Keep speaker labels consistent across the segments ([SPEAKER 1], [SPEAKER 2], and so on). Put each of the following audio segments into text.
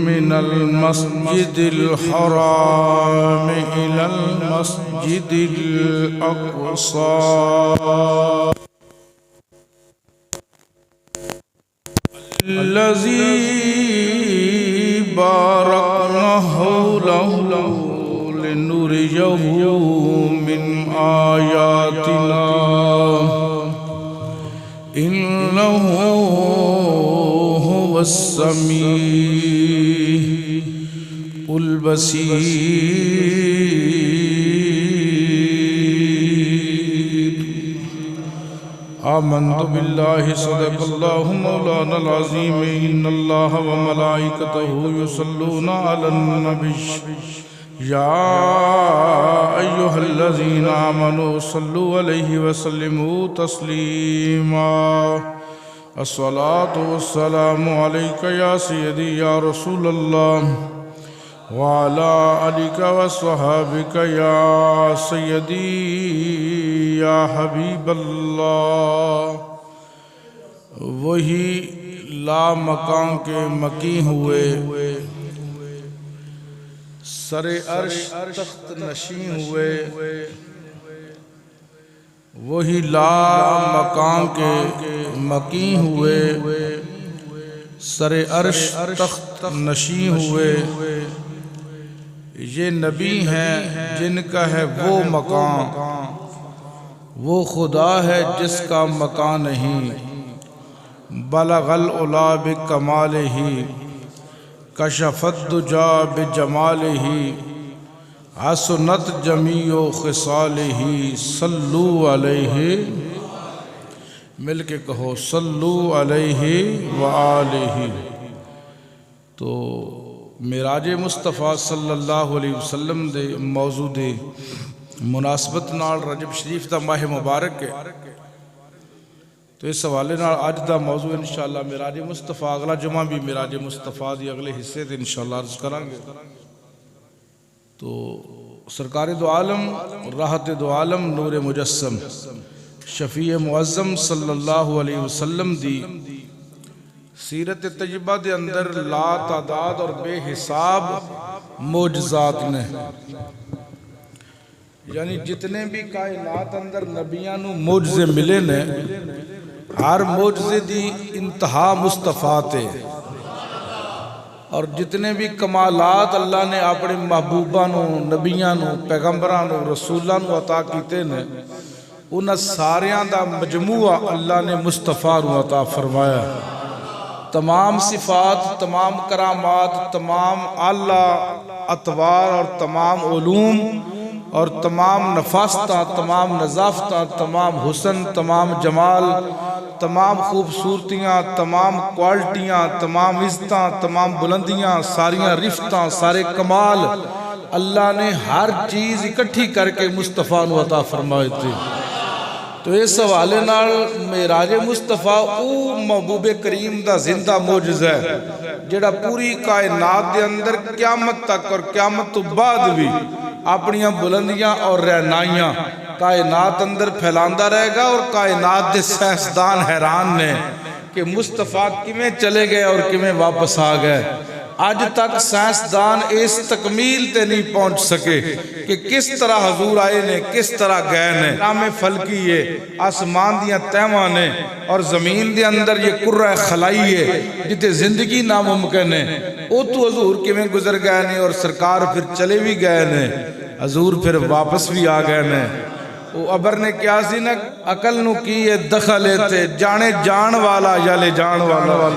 [SPEAKER 1] मिनल मस्जिदिल हराम इलल मस्जिदिल अक़सा अल्लज़ी बारकना हौलहु लिनुरियहु मिन आयातिना इन्नहु हुवस्समीउल बसीर। आमन्तु बिल्लाहि सदक़ल्लाहु मौलानल अज़ीम इन्नल्लाह व मलाइकतहु युसल्लूना अलन नबी या अय्युहल्लज़ीना आमनू सल्लु अलैहि व सल्लिमू तस्लीमा। अस्सलातु वस्सलामु अलैका या सय्यदी या रसूलल्लाह व अला आलिका व स्वहाबिका या सय्यदी या हबीबल्लाह। वही ला मकान के मकी हुए, सरे अर्श तख्त नशीं हुए, वही ला मकान के मकी हुए, सरे अर्श तख्त नशीं हुए। ये नबी हैं जिनका है वो मकान, वो खुदा है जिसका मकान नहीं। बलगल उला बिकमालिही कशफत दुजा बिजमालिही हसनत जमीओ खिसालिही सल्लू अलैहि। मिल के कहो सल्लू अलैहि व आलिही। तो मिराज मुस्तफ़ा सल्लल्लाहु अलैहि वसल्लम दे मौजू दे मुनासबत नाल रजब शरीफ दा माह मुबारक है। तो इस हवाले नाल अज दा मौजू इंशाअल्लाह मिराज मुस्तफ़ा, अगला जुमा भी मिराज मुस्तफ़ा दी अगले हिस्से ते इंशाअल्लाह अर्ज करांगे। तो सरकार दो आलम राहत दो आलम नूर मुजस्सम शफी मुअज़्ज़म सल्लल्लाहु अलैहि वसल्लम दी सीरत तय्यबा दे अंदर ला तादाद और बेहिसाब मोजज़ात ने, यानी जितने भी कायनात अंदर नबियां नू मोजज़े मिले ने, हर मोजज़े दी इंतहा मुस्तफ़ा ते। और जितने भी कमालात अल्लाह ने अपने महबूबा नू, नबियां नू, पैगंबरां नू, रसूलां नू अता कीते ने, उन्हां सारियां दा मजमूआ अल्लाह ने मुस्तफ़ा नू अता फरमाया। तमाम सिफात, तमाम करामात, तमाम आला अतवार और तमाम उलूम और तमाम नफासता, तमाम नज़ाफ़ता, तमाम हुसन, तमाम जमाल, तमाम खूबसूरतियाँ, तमाम क्वालिटियाँ, तमाम इज़्ज़तां, तमाम बुलंदियाँ, सारियाँ रिफ़तां, सारे कमाल अल्लाह ने हर चीज़ इकट्ठी करके मुस्तफ़ा नू अता फरमाए थे। तो इस हवाले नाल मेराज मुस्तफ़ा वो महबूबे करीम दा जिंदा मोजज़ा है जिहड़ा पूरी कायनात दे अंदर क़यामत तक और क़यामत तो बाद भी अपनियां बुलंदियां और रहनाइयां कायनात अंदर फैलांदा रहेगा। और कायनात दे साइंसदान हैरान ने कि मुस्तफ़ा किवें चले गए और किवें वापस आ गए। अज तक साइंसदान इस तकमील ते नहीं पहुंच सके कि किस तरह हजूर आए ने, किस तरह गए ने। नामे फलकी है, आसमान दियां तहवां ने और जमीन दे अंदर ये कुर्रा खलाई है जिते जिंदगी नामुमकिन है। वो तो हजूर किवें गुजर गए ने और सरकार फिर चले भी गए ने, हजूर फिर वापस भी आ गए ने। वो अबर ने क्या सी ना, अकल नू की है दखल ते जाने जान वाला या ले जान वाला।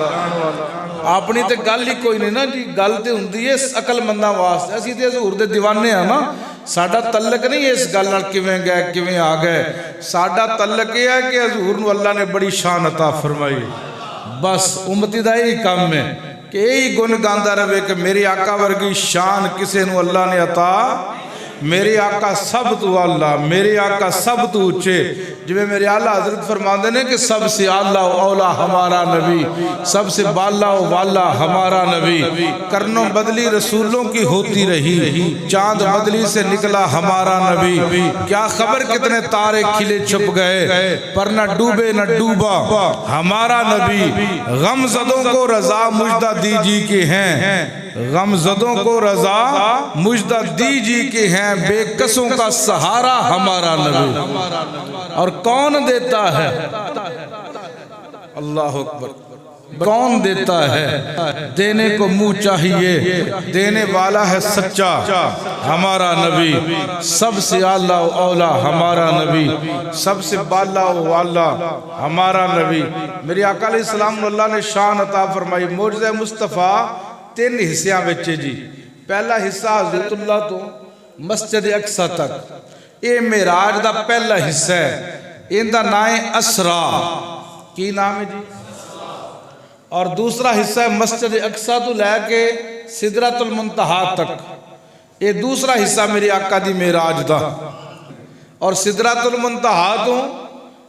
[SPEAKER 1] अपनी तो गल ही कोई नहीं ना जी, गल तो हुंदी है अकलमंदा वास्ते। असीं ते हजूर दे दीवाने हैं ना, साडा तल्लक नहीं है इस गल नाल किवें गए किवें आ गए। साडा तल्लक यह है कि हजूर नू अल्लाह ने बड़ी शान अता फरमाई। बस उम्मती दा यही काम है कि यही गुण गांदा रहे कि मेरे आका वर्गी शान किसी नू अल्लाह ने अता मेरे आका सब तू आला, मेरे आका सब तू ऊंचे। जिवें मेरे आला हजरत फरमाते ने कि सबसे आला औला हमारा नबी, सबसे बाला वाला हमारा नबी। करनों बदली रसूलों की होती रही, चांद बदली से निकला हमारा नबी। क्या खबर कितने तारे खिले छुप गए, पर न डूबे न डूबा हमारा नबी। गमज़दों को रजा मुजदा दीजी के हैं, गमज़दों को रजा मुजदा दीजी के हैं। बेकसों का सहारा हमारा नबी। और कौन देता है, अल्लाह अकबर, कौन देता है, देने को मुंह चाहिए, देने वाला है सच्चा हमारा नबी। सबसे आला औला हमारा नबी, सबसे बाला वाला हमारा नबी। मेरे आका अलैहिस्सलाम अल्लाह ने शान अता फरमाई। मौजज़े मुस्तफ़ा 3 हिस्सियां विच जी। पहला हिस्सा हज़रतुल्लाह तो मस्जिद अक्सा तक, ये मेराज दा पहला हिस्सा है। इनका नाम है असरा। की नाम है जी? और दूसरा हिस्सा है मस्जिद अक्सा तो लैके सिदरतुल मुंतहा तक। ये दूसरा हिस्सा मेरे आका दी मेराज दा। और सिदरतुल मुंतहा तो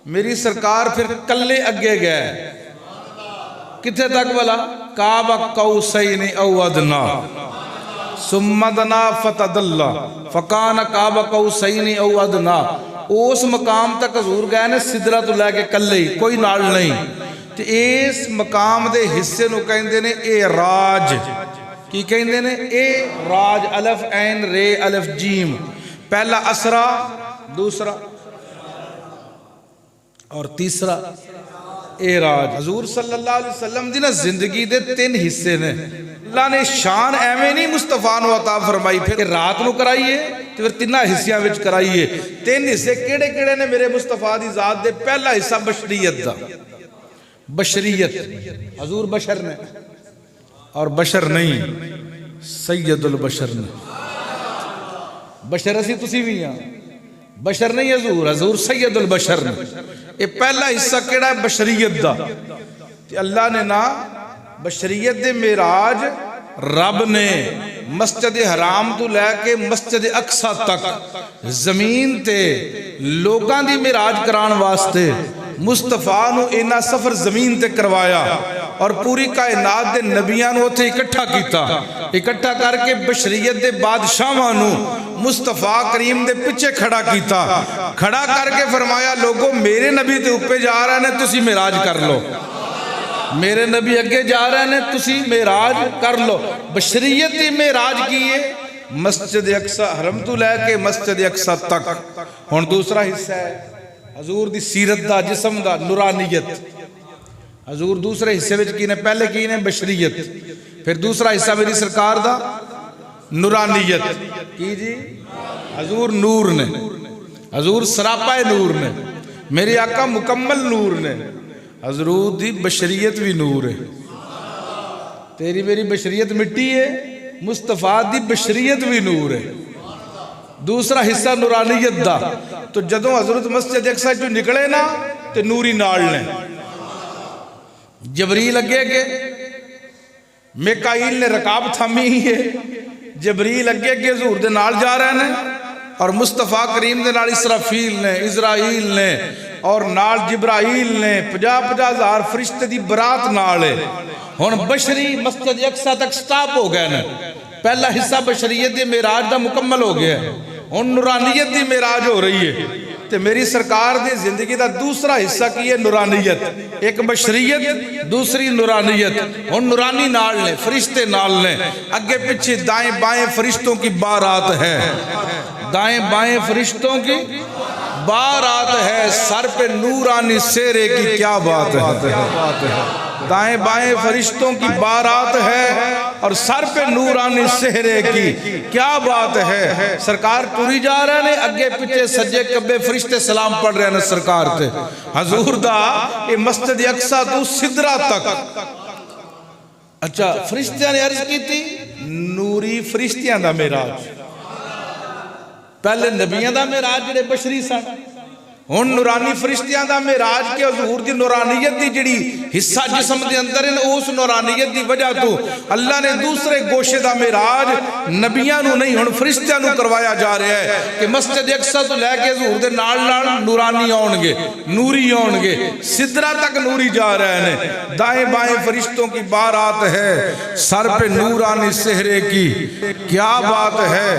[SPEAKER 1] मेरी सरकार फिर कल्ले अगे गए। किथे तक भला? काबा कौसैन औ अदना सुम्मदना फतदल्ला फकान काबा कौसैन औ अदना। उस मकाम तक हजूर गए ने सिदरा तो लैके कल्ले ही, कोई नाल नहीं। तो इस मकाम दे हिस्से नूं कहंदे ने ए राज। की कहंदे ने? ए राज। अलफ ऐन रे अलफ जीम। पहला असरा, दूसरा और तीसरा एराज। हजूर सल्लल्लाहु अलैहि वसल्लम दी ना जिंदगी दे 3 हिस्से ने। अल्लाह ने शान एवें नहीं मुस्तफा नूं अता फरमाई फिर रात नूं कराइए ते फिर 3 हिस्सियां विच कराइए। 3 हिस्से केड़े केड़े ने मेरे मुस्तफा दी जात दे? पहला हिस्सा बशरियत दा। बशरियत, हजूर बशर ने, और बशर नहीं सैयदुल बशर ने। बशर असी तुसी भी हां, बशर नहीं हजूर, हजूर सैयदुल बशर ने। ये पहला हिस्सा केड़ा है? बशरियत दा। ते अल्लाह ने ना बशरियत दे मेराज रब ने मस्जिद हराम तो लैके मस्जिद अक्सा तक जमीन ते लोगां दी मेराज कराने वास्ते मुस्तफा नूं इन्ना सफर जमीन ते करवाया और पूरी कायनात दे नबियां नूं उत्थे इकट्ठा कीता। इकट्ठा करके बशरियत दे बादशाहां नूं मुस्तफा करीम दे पिछे खड़ा कीता। खड़ा करके फरमाया, लोगों मेरे नबी ते ऊपर जा रहे ने, तुसी मेराज कर लो। मेरे नबी अगे जा रहे ने, तुसी मेराज कर लो। बशरियत दी मेराज की है मस्जिद अक्सा हरम तो लैके मस्जिद अक्सा तक। हुण दूसरा हिस्सा है हजूर दी सीरत दा, जिस्म दा, नूरानियत। हजूर दूसरे हिस्से विच की ने? पहले की ने? बशरियत। फिर दूसरा हिस्सा मेरी सरकार दा नूरानियत। की जी? हजूर नूर ने, हजूर सरापा नूर ने, मेरे आका मुकम्मल नूर ने। हजूर दी बशरियत भी नूर है। तेरी मेरी बशरियत मिट्टी है, मुस्तफा दी बशरियत भी नूर है। दूसरा हिस्सा नूरानियत दा। तो जदों हजरत मस्जिद अक्सा चों निकले ना ते नूरी नाल ने। जबरील अगे के, मिकाईल ने रकाब थामी है। जबरील अगे के हजूर दे नाल जा रहे हैं और मुस्तफा करीम दे नाल इसराफील ने, इजराइल ने और नाल जिब्राइल ने 50-50 हज़ार फरिश्ते दी बरात नाल है। हुण बशरी मस्जिद अक्सा तक स्टॉप हो गए ने। पहला हिस्सा बशरियत दी मेराज दा मुकम्मल हो गया, हुण नूरानियत दी मेराज हो रही है। ते मेरी सरकार दी जिंदगी दा दूसरा हिस्सा की है? नूरानियत। एक बशरियत, दूसरी नूरानियत। हुण नूरानी नाल ने, फरिश्ते नाल ने, अगे पीछे दाएं बाएं फरिश्तों की बारात है। दाएं बाएं फरिश्तों की बारात है। सर पे नूरानी सेरे की क्या बात है। दाएं बाएं फरिश्तों की बारात है और सर पे नूरानी सेहरे की क्या बात है। सरकार टुरी जा रहे ने, अगे पीछे सज्जे कब्बे फरिश्ते सलाम पढ़ रहे हैं सरकार ते। हजूर दा ये मस्जिद अक्सा तो सिदरा तक। अच्छा, फरिश्तियां ने अर्ज की थी, नूरी फरिश्तियां दा मेराज। पहले नबियां दा मेराज जिहड़े बशरी सन, हुण नूरानी फरिश्तियां दा मेराज के हजूर दी नूरानियत दी जिहड़ी हिस्सा जिस्म दे अंदर है, उस नूरानियत दी वजह तो अल्लाह ने दूसरे गोशे दा मेराज नबियां नूं नहीं हुण फरिश्तियां नूं करवाया जा रहा है कि मस्जिद अक्सा तो लैके हजूर दे नाल नाल नूरानी आउणगे, नूरी आउणगे, सिदरा तक नूरी जा रहे हैं। दाएं बाएं फरिश्तों की बारात है, सर पे नूरानी सेहरे की क्या बात है।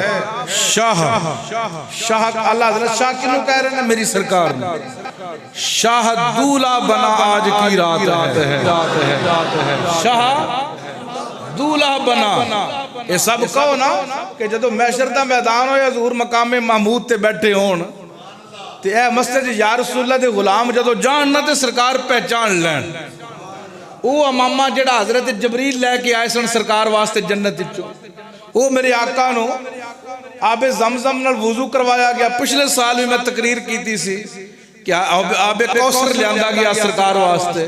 [SPEAKER 1] शाह शाह अल्लाह हज़रत शाह किन्हों कह रहे हैं? मेरी सरकार शाह दूल्हा बना आज की रात है। शाह दूल्हा बना ये सब कहो ना कि जो मैशर दा मैदान हो हजूर मकामे महमूद ते बैठे होन ते ए मस्जिद या रसूलुल्लाह दे गुलाम जो जान ना ते सरकार पहचान लैन। वो अमामा जिहड़ा हजरत जबरील लैके आए सन सरकार वास्ते जन्नत विचों, वो मेरे आका नूं आबे जमजम नाल वुजू करवाया गया। पिछले साल भी मैं तकरीर की सी कि आबे कौसर लियांदा गया सरकार वास्ते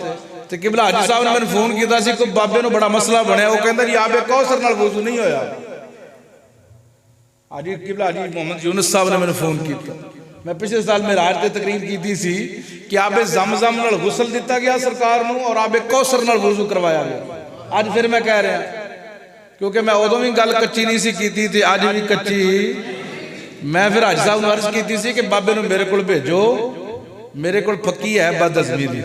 [SPEAKER 1] ते किबला हाजी साहब ने मैंने फोन किया सी कोई बाबे नूं बड़ा मसला बनया, वो कहंदा जी आबे कौसर नाल वुजू नहीं होया। हाजी किबला हाजी मोहम्मद यूनुस साहब ने मैंने फोन किया, मैं पिछले साल मेराज ते तकरीर की सी कि आबे जमजम नाल गुसल दिता गया सरकार नूं और आबे कौसर नाल वुजू करवाया गया। अज फिर मैं कह रहा क्योंकि मैं उदों भी गल कच्ची नहीं सी की थी, अज भी कच्ची। मैं फिर हाजी साहब नूं अर्ज की सी कि बाबे नूं मेरे कोल भेजो, मेरे कोल फकी है बदअज़मी दी।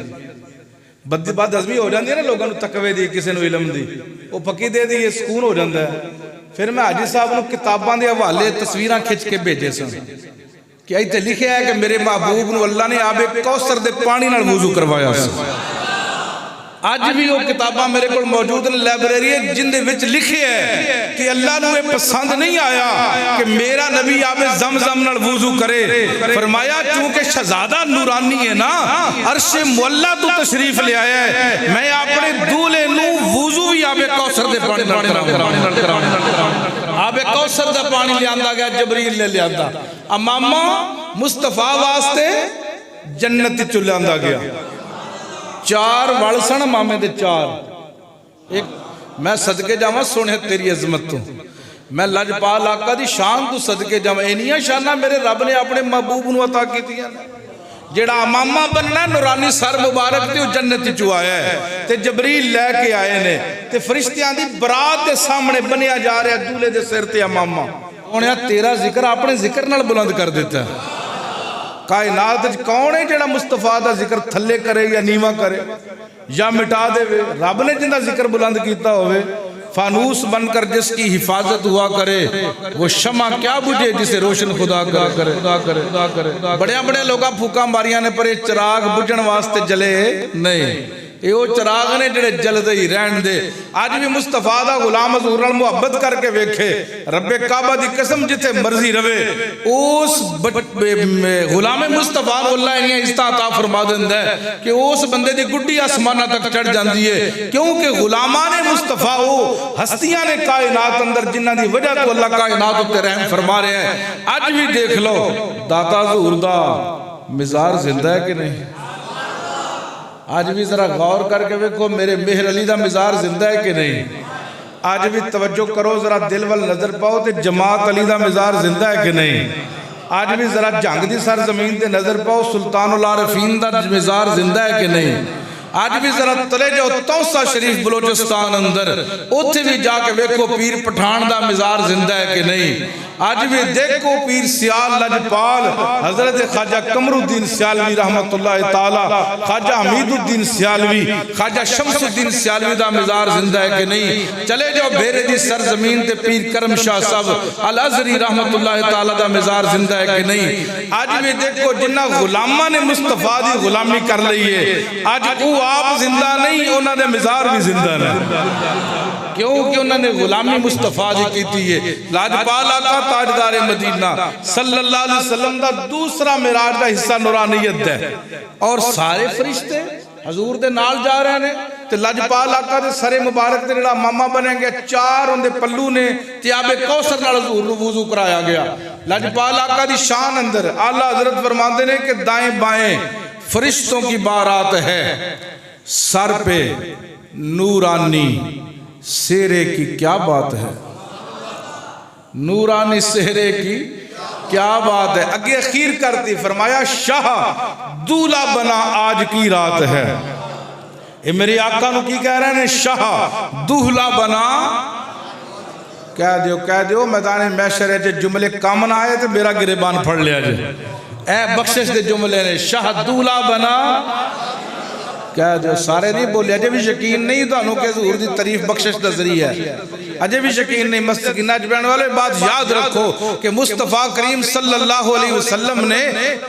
[SPEAKER 1] बदअज़मी हो जाती है ना लोगों को तकवे दी, किसी नूं इलम दी, वो फकी दे दी सुकून हो जाता है। फिर मैं हाजी साहब नूं किताबां दे हवाले तस्वीरां खिंच के भेजे सन कि इत्थे लिखिया है कि मेरे महबूब नूं अल्लाह ने आबे कौसर दे पानी नाल वुजू करवाया सी। अज भी वो किताबां मेरे को मौजूद ने लाइब्रेरी जिंदे विच लिखे है कि अल्लाह नूं ये पसंद नहीं आया कि मेरा नबी आबे ज़मज़म नाल वुजू करे। फरमाया चूंकि शहजादा नूरानी है ना, अर्शे मुअल्ला तो तशरीफ ले आया है, मैं अपने दूल्हे नूं वुजू भी आबे कौसर दे पानी नाल कराऊंगा। आबे कौसर दा पानी लियांदा गया, जबरील ने लियांदा, अमामा मुस्तफा वास्ते जन्नत च लियांदा गया। चार वल सन मामे दे चार। एक मैं सदके जावा सोने तेरी अजमत तो, मैं लजपाल आका दी शान तू सदके जावा। इनियां शाना मेरे रब ने अपने महबूब नूं अता कीतियां। जेड़ा अमामा बनना नूरानी सर मुबारक ते जन्नत चो आया है ते जबरील लैके आए ने ते फरिश्तियां दी बरात दे सामने बनिया जा रहा दूल्हे दे सिर ते अमामा। उन्हें तेरा जिक्र अपने जिक्र नाल बुलंद कर दिता। कायनात कौन है जेड़ा मुस्तफा दा जिक्र थले करे या नीवा करे या मिटा देवे? रब ने जिंदा जिक्र बुलंद किया होवे। फानूस बनकर जिसकी हिफाजत हुआ करे वो शमा क्या बुझे जिसे रोशन खुदा करे। बड़े बड़े लोग फूका मारिया ने पर चिराग बुझण वास्ते जले नहीं, ये वो चिराग ने जेड़े जलदे ही रहन दे। अज भी मुस्तफा दा गुलाम हजूर नाल मुहब्बत करके वेखे, रब्बे काबा दी कसम जिथे मर्जी रवे उस गुलाम मुस्तफा अल्लाह इन्नी इज्जत अता फरमा देंदा है कि उस बंदे दी गुड्डी आसमाना तक चढ़ जाती है, क्योंकि गुलामा ने मुस्तफा वो हस्तियां ने कायनात अंदर जिन्हां दी वजह तो अल्लाह कायनात उत्ते रहम फरमा रहा है। अज भी देख लो दाता हजूर दा मिजाज जिंदा है कि नहीं? आज भी जरा गौर करके वेखो मेरे मेहर अली का मिजाज जिंदा है कि नहीं? आज भी तवज्जो करो जरा दिल वाल नजर पाओ तो जमात अली का मिजाज जिंदा है कि नहीं? आज भी जरा जंग की सर जमीन से नजर पाओ सुल्तानुल आरिफीन का मिजाज जिंदा है कि नहीं? आज भी जरा तले जाओ तौसा शरीफ बलोचिस्तान अंदर, उत्थे भी जाके वेखो पीर पठान का मिजाज जिंदा है कि नहीं? आज भी देखो पीर सियाल लजपाल हजरत ख्वाजा कमरुद्दीन सियालवी रहमतुल्लाह ताला, ख्वाजा हमीदुद्दीन सियालवी, ख्वाजा शमसुद्दीन सियालवी का मिजाज जिंदा है कि नहीं? चले जाओ बेरे दी सरजमीन ते पीर करम शाह साहब अल अजरी रहमतुल्लाह ताला का मिजाज जिंदा है कि नहीं? आज भी देखो जिन्ना गुलामा ने मुस्तफा दी गुलामी कर ली है, आज वो आप जिंदा नहीं, उन्होंने मिजाज भी जिंदा नहीं, क्योंकि उन्होंने गुलामी मुस्तफा दी की है। लाजपाल आका ताजदार मदीना सल्लल्लाहु अलैहि वसल्लम दा दूसरा मिराज का हिस्सा नूरानियत है और सारे फरिश्ते हजूर दे नाल जा रहे हैं ते लजपाल आका दे सरे मुबारक ते जेड़ा मामा बने गया चार उनके पल्लू ने ते आबे कौसर नाल हजूर नूं वुजू कराया गया। लजपाल आका दी शान अंदर आला हजरत फरमाते ने कि दाएं बाएं फरिश्तों की बारात है, सर पे नूरानी सेहरे की क्या बात है, नूरानी सेहरे की क्या बात है। अगे अखीर करती फरमाया शाह दूल्हा बना आज की रात है। ये मेरे आका नु की कह रहे हैं, शाह दूल्हा बना। कह दियो मैदान मैशर च जुमले काम ना आए तो मेरा गिरेबान फड़ लिया जे। ए बख्शिश दे जुमले ने शाह दूल्हा बना। कह दो सारे नहीं बोले, अजे भी यकीन नहीं थानू कि हुजूर दी तारीफ बख्शिश दा जरिया है, अजे भी यकीन नहीं। मस्किना जबन वाले बात याद रखो कि मुस्तफ़ा करीम सल्लल्लाहु अलैहि वसल्लम ने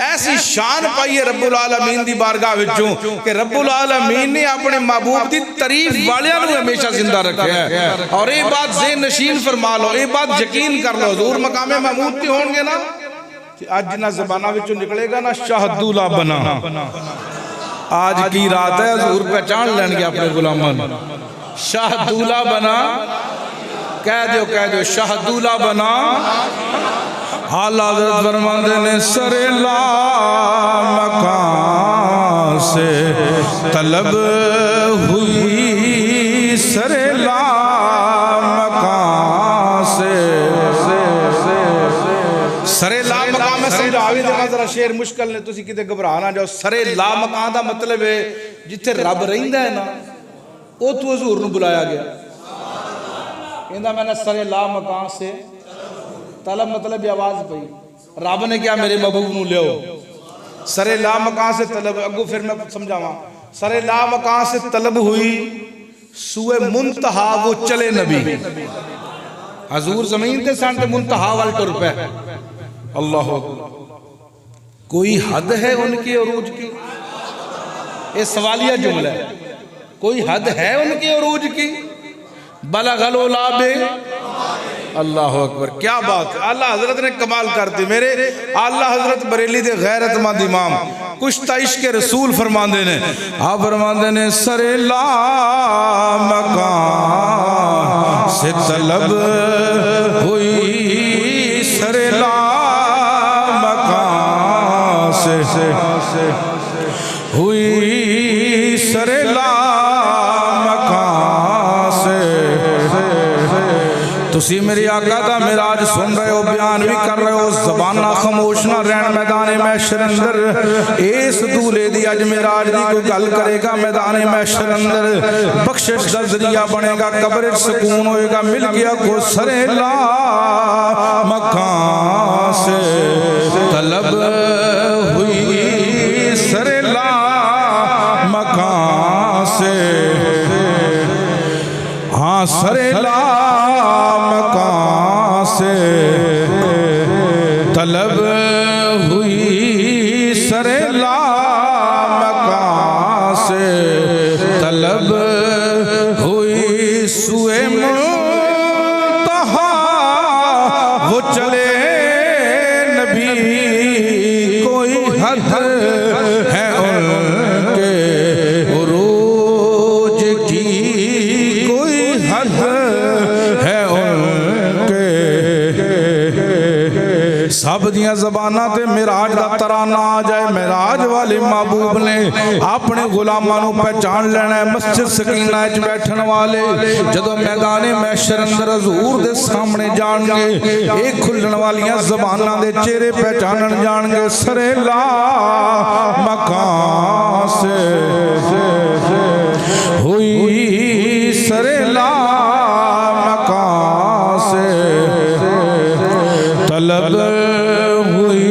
[SPEAKER 1] ऐसी शान पाई है रब्बुल आलमीन दी बारगाह विचों कि रब्बुल आलमीन ने अपने महबूब दी तारीफ वालियां नू हमेशा जिंदा रखा है। और ये बात ज़हन नशीन फरमा लो, ये बात यकीन कर लो, हुजूर मकामे महमूद ते होंगे ना, आज जिन्हां ज़बानां विचों निकलेगा ना शाह दूल्हा बना, आज की रात है, हुजूर पहचान लेंगे अपने गुलामान। शाह दूल्हा बना। कह दो शाह दूल्हा बना। आला हज़रत फरमाते ने सरे ला मकान से तलब हुई, सरे ला मकान से सरे ला मकान में समझावी देना जरा शेर मुश्किल ने, तुसी किते घबरा ना जाओ। सरे ला मकान दा मतलब है जिथे रब रहिंदा है ना, ओ तू हुजूर नू बुलाया गया। कहंदा मैंने सरे ला मकान से तलब मतलब आवाज पई, रब ने क्या मेरे महबूब नू लियो। सरे ला मकान से तलब, अगू फिर मैं समझावा। सरे ला मकान से तलब हुई, सुए मुंतहा वो चले नबी। हुजूर जमीन ते सन ते मुंतहा वाल टुर पे। अल्लाह कोई हद है उनके उरूज की? ये सवालिया जुमला है, कोई हद है उनके उरूज की? बलगल उलाबे। अल्लाह अकबर, क्या बात। आला हजरत ने कमाल कर दी। मेरे आला हजरत बरेली दे गैरतमंद इमाम कुश्ता इश्क रसूल फरमांदे ने, आप फरमांदे ने सरे ला मकान से तलब हुई, सरे ला से हुई, सरे ला मकान से। तुसी मेरी आका दा मिराज सुन रहे हो, बयान भी कर रहे हो, ज़बाना खामोश ना रहन। मैदान महशर अंदर इस दूल्हे दी अज मिराज दी कोई गल करेगा, मैदान महशर अंदर बख्शिश दा जरिया बनेगा, कब्र सुकून होएगा। मिल गया को सरे ला मकान से तलब हुई, सरे ला मकान से। हाँ सरे ला मकान से तलब हुई, सरे ला मकान से तलब हुई, सुए मुंतहा वो चले नबी, कोई हद है उनके उरूज की, कोई हद है उनके। सब दियां ज़बानां ते मिराज दा तराना आ जाए। मिराज वाले महबूब ने अपने गुलामां नू पहचान लेना है। मस्जिद सकीना च बैठन वाले जदों मैदान महशर अंदर हुजूर दे सामने जाणगे, एक खुलण वालियां ज़बानां दे चेहरे पहचानन जाणगे। सरे ला मकान से हुई, सरे ला मकान से तलब हुई,